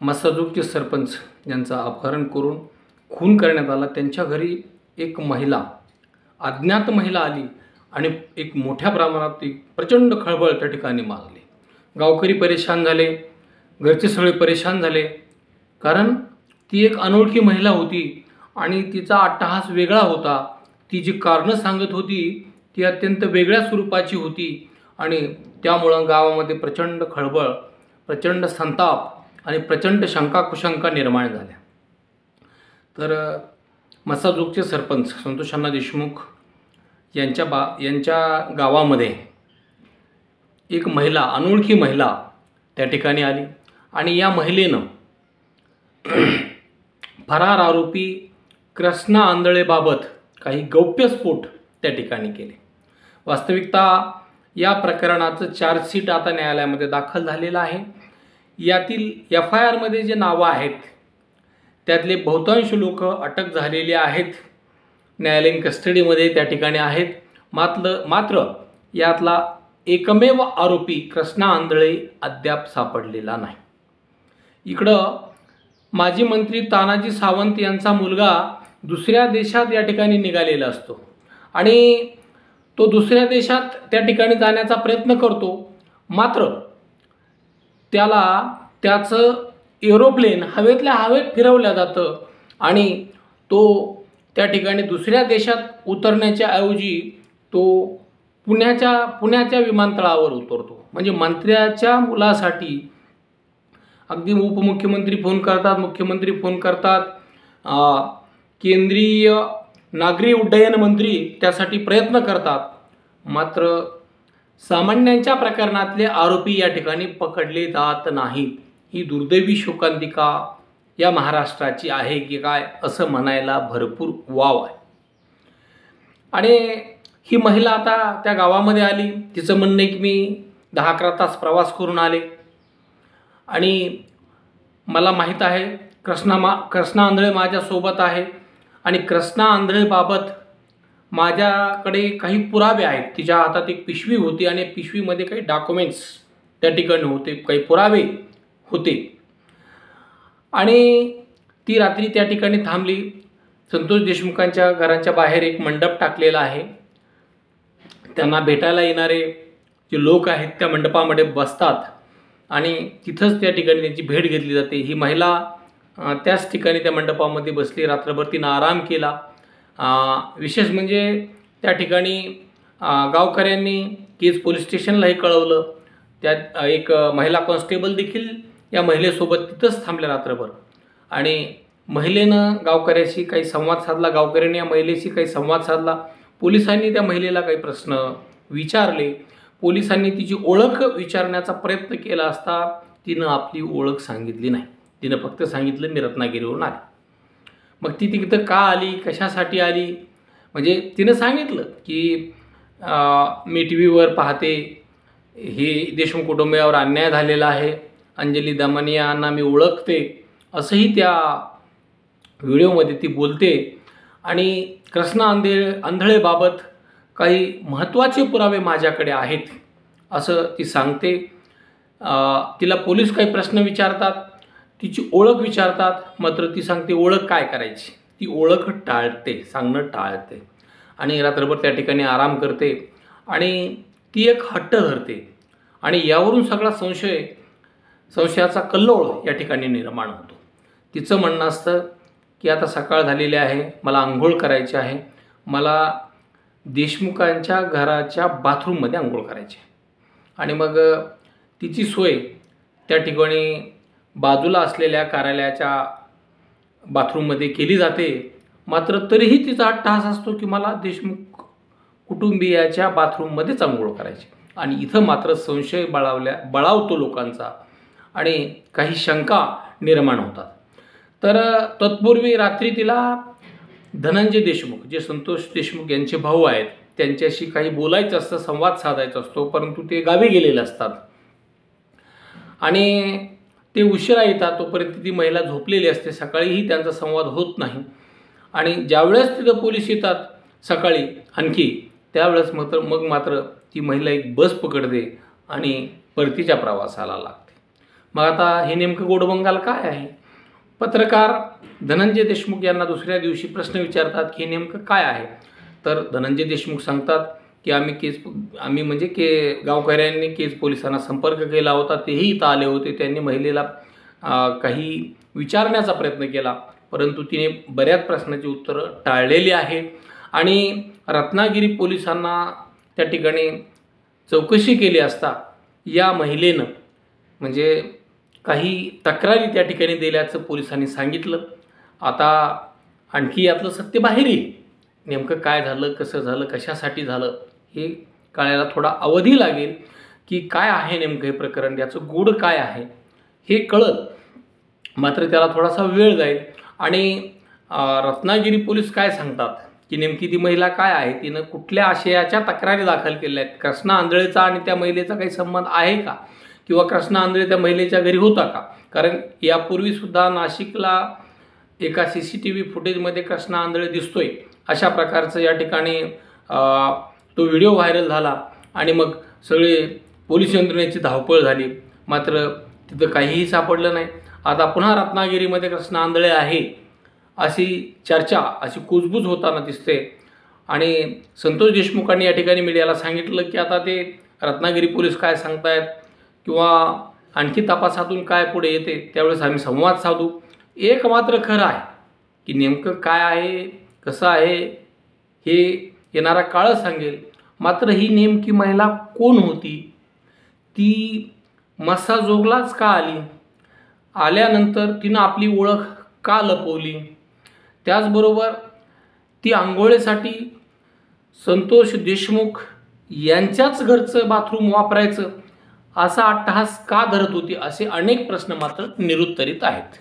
मस्साजोगचे सरपंच यांचा अपहरण करून खून करण्यात आला। त्यांच्या घरी एक महिला, अज्ञात महिला आली आणि एक मोठ्या प्रमाणात एक प्रचंड खळबळ त्या ठिकाणी माजली। गावकरी परेशान झाले, घरचे सगळे परेशान झाले, कारण ती एक अनोळखी महिला होती आणि तिचा अट्टहास वेगळा होता। ती जी कारणं सांगत होती ती अत्यंत वेगळ्या स्वरूपाची होती आणि त्यामुळे गावामध्ये प्रचंड खळबळ, प्रचंड संताप आणि प्रचंड शंका कुशंका निर्माण झाल्या। तर मस्साजोगचे सरपंच संतोष अण्णा देशमुख यांच्या गावामध्ये एक महिला, अनोळखी महिला त्या ठिकाणी आली आणि या महिलेनं फरार आरोपी कृष्णा आंधळेबाबत काही गौप्यस्फोट त्या ठिकाणी केले। वास्तविकता या प्रकरणाचं चार्जशीट आता न्यायालयामध्ये दाखल झालेलं आहे। यातील FIR मध्ये जे नावं आहेत त्यातले बहुतांश लोक अटक झालेले आहेत, न्यायालयीन कस्टडीमध्ये त्या ठिकाणी आहेत। मात्र यातला एकमेव आरोपी कृष्णा आंधळे अद्याप सापडलेला नाही। इकडं माजी मंत्री तानाजी सावंत यांचा मुलगा दुसऱ्या देशात या ठिकाणी निघालेला असतो आणि तो दुसऱ्या देशात त्या ठिकाणी जाण्याचा प्रयत्न करतो, मात्र त्याला त्याचं एरोप्लेन हवेतल्या हवेत फिरवलं जातं आणि तो त्या ठिकाणी दुसऱ्या देशात उतरण्याच्या ऐवजी तो पुण्याच्या विमानतळावर उतरतो। म्हणजे मंत्र्याच्या मुलासाठी अगदी उपमुख्यमंत्री फोन करतात, मुख्यमंत्री फोन करतात, केंद्रीय नागरी उड्डयन मंत्री त्यासाठी प्रयत्न करतात, मात्र सामान्यांच्या प्रकरणातले आरोपी या ठिकाणी पकडले जात नाहीत। ही दुर्दैवी शोकांतिका या महाराष्ट्राची आहे की काय असं म्हणायला भरपूर वाव आहे। आणि ही महिला आता त्या गावामध्ये आली, तिचं म्हणणं आहे की मी 10-11 तास प्रवास करून आले आणि मला माहीत आहे कृष्णा आंधळे माझ्यासोबत आहे आणि कृष्णा आंधळेबाबत माझ्याकडे काही पुरावे आहेत। तिच्या हातात एक पिशवी होती आणि पिशवीमध्ये काही डॉक्युमेंट्स त्या ठिकाणी होते, काही पुरावे होते आणि ती रात्री त्या ठिकाणी थांबली। संतोष देशमुखांच्या घराच्या बाहेर एक मंडप टाकलेला आहे, त्यांना भेटायला येणारे जे लोक आहेत त्या मंडपामध्ये बसतात आणि तिथंच त्या ठिकाणी त्यांची भेट घेतली जाते। ही महिला त्याच ठिकाणी त्या मंडपामध्ये बसली, रात्रभर तिनं आराम केला। विशेष म्हणजे त्या ठिकाणी गावकऱ्यांनी केज पोलीस स्टेशनलाही कळवलं, त्यात एक महिला कॉन्स्टेबल देखील या महिलेसोबत तिथंच थांबल्या रात्रभर आणि महिलेनं गावकऱ्याशी काही संवाद साधला, गावकऱ्यांनी या महिलेशी काही संवाद साधला। पोलिसांनी त्या महिलेला काही प्रश्न विचारले, पोलिसांनी तिची ओळख विचारण्याचा प्रयत्न केला असता तिनं आपली ओळख सांगितली नाही। तिनं फक्त सांगितलं मी रत्नागिरीवरून आले। मग ती तिथं का आली, कशासाठी आली, म्हणजे तिनं सांगितलं की मी TV वर पाहते हे देशमुख कुटुंबियावर अन्याय झालेला आहे, अंजली दमनिया यांना मी ओळखते, असंही त्या व्हिडिओमध्ये ती बोलते आणि कृष्णा आंधळेबाबत काही महत्त्वाचे पुरावे माझ्याकडे आहेत असं ती सांगते। तिला पोलीस काही प्रश्न विचारतात, तिची ओळख विचारतात, मात्र ती सांगते ओळख काय करायची, ती ओळख टाळते, सांगणं टाळते आणि रात्रभर त्या ठिकाणी आराम करते आणि ती एक हट्ट धरते आणि यावरून सगळा संशयाचा कल्लोळ या ठिकाणी निर्माण होतो। तिचं म्हणणं असतं की आता सकाळ झालेली आहे, मला आंघोळ करायची आहे, मला देशमुखांच्या घराच्या बाथरूममध्ये आंघोळ करायची आणि मग तिची सोय त्या ठिकाणी बाजूला असलेल्या कार्यालयाच्या बाथरूममध्ये केली जाते, मात्र तरीही तिचा अट्टहास असतो की मला देशमुख कुटुंबियाच्या बाथरूममध्येच आंघोळ करायची आणि इथं मात्र संशय बळावतो लोकांचा आणि काही शंका निर्माण होतात। तर तत्पूर्वी रात्री तिला धनंजय देशमुख जे संतोष देशमुख यांचे भाऊ आहेत त्यांच्याशी काही बोलायचं असतं, संवाद साधायचा असतो, परंतु ते गावी गेलेले असतात आणि ते उशिरा येतात, तोपर्यंत ती महिला झोपलेली असते, सकाळीही त्यांचा संवाद होत नाही आणि ज्यावेळेस तिथं पोलीस येतात सकाळी आणखी त्यावेळेस मात्र ती महिला एक बस पकडते आणि परतीच्या प्रवासाला लागते। मग आता हे नेमकं गोडबंगाल काय आहे? पत्रकार धनंजय देशमुख यांना दुसऱ्या दिवशी प्रश्न विचारतात की हे नेमकं काय आहे? तर धनंजय देशमुख सांगतात की आम्ही म्हणजे गावकऱ्यांनी केज पोलिसांना संपर्क केला होता, तेही इथं आले होते. त्यांनी महिलेला काही विचारण्याचा प्रयत्न केला, परंतु तिने बऱ्याच प्रश्नाची उत्तरं टाळलेली आहे. आणि रत्नागिरी पोलिसांना त्या ठिकाणी चौकशी केली असता या महिलेनं म्हणजे काही तक्रारी त्या ठिकाणी दिल्याचं पोलिसांनी सांगितलं. आता आणखी यातलं सत्य बाहेर येईल. नेमकं काय झालं, कसं झालं, कशासाठी झालं हे कळायला थोडा अवधी लागेल की काय आहे नेमकं हे प्रकरण, याचं गूढ काय आहे हे कळलं. मात्र त्याला थोडासा वेळ जाईल. आणि रत्नागिरी पोलीस काय सांगतात की नेमकी ती महिला काय आहे, तिनं कुठल्या आशयाच्या तक्रारी दाखल केल्या आहेत, कृष्णा आंधळेचा आणि त्या महिलेचा काही संबंध आहे का, किंवा कृष्णा आंधळे त्या महिलेच्या घरी होता का? कारण यापूर्वीसुद्धा नाशिकला एका CCTV फुटेजमध्ये कृष्णा आंधळे दिसतोय अशा प्रकारचं या ठिकाणी तो व्हिडिओ व्हायरल झाला आणि मग सगळे पोलीस यंत्रणेची धावपळ झाली. मात्र तिथं काहीही सापडलं नाही. आता पुन्हा रत्नागिरीमध्ये कृष्णा आंधळे आहे अशी चर्चा, अशी कुजबूज होताना दिसते. आणि संतोष देशमुखांनी या ठिकाणी मीडियाला सांगितलं की आता ते रत्नागिरी पोलीस काय सांगतायत किंवा आणखी तपासातून काय पुढे येते त्यावेळेस आम्ही संवाद साधू. एक मात्र खरं आहे की नेमकं काय आहे, कसं आहे हे येणारा काळ सांगेल. मात्र ही नेमकी महिला कोण होती, ती मस्साजोगलाच का आली, आल्यानंतर तिनं आपली ओळख का लपवली, त्याचबरोबर ती आंघोळीसाठी संतोष देशमुख यांच्याच घरचं बाथरूम वापरायचं असा अट्टहास का धरत होती, असे अनेक प्रश्न मात्र निरुत्तरित आहेत.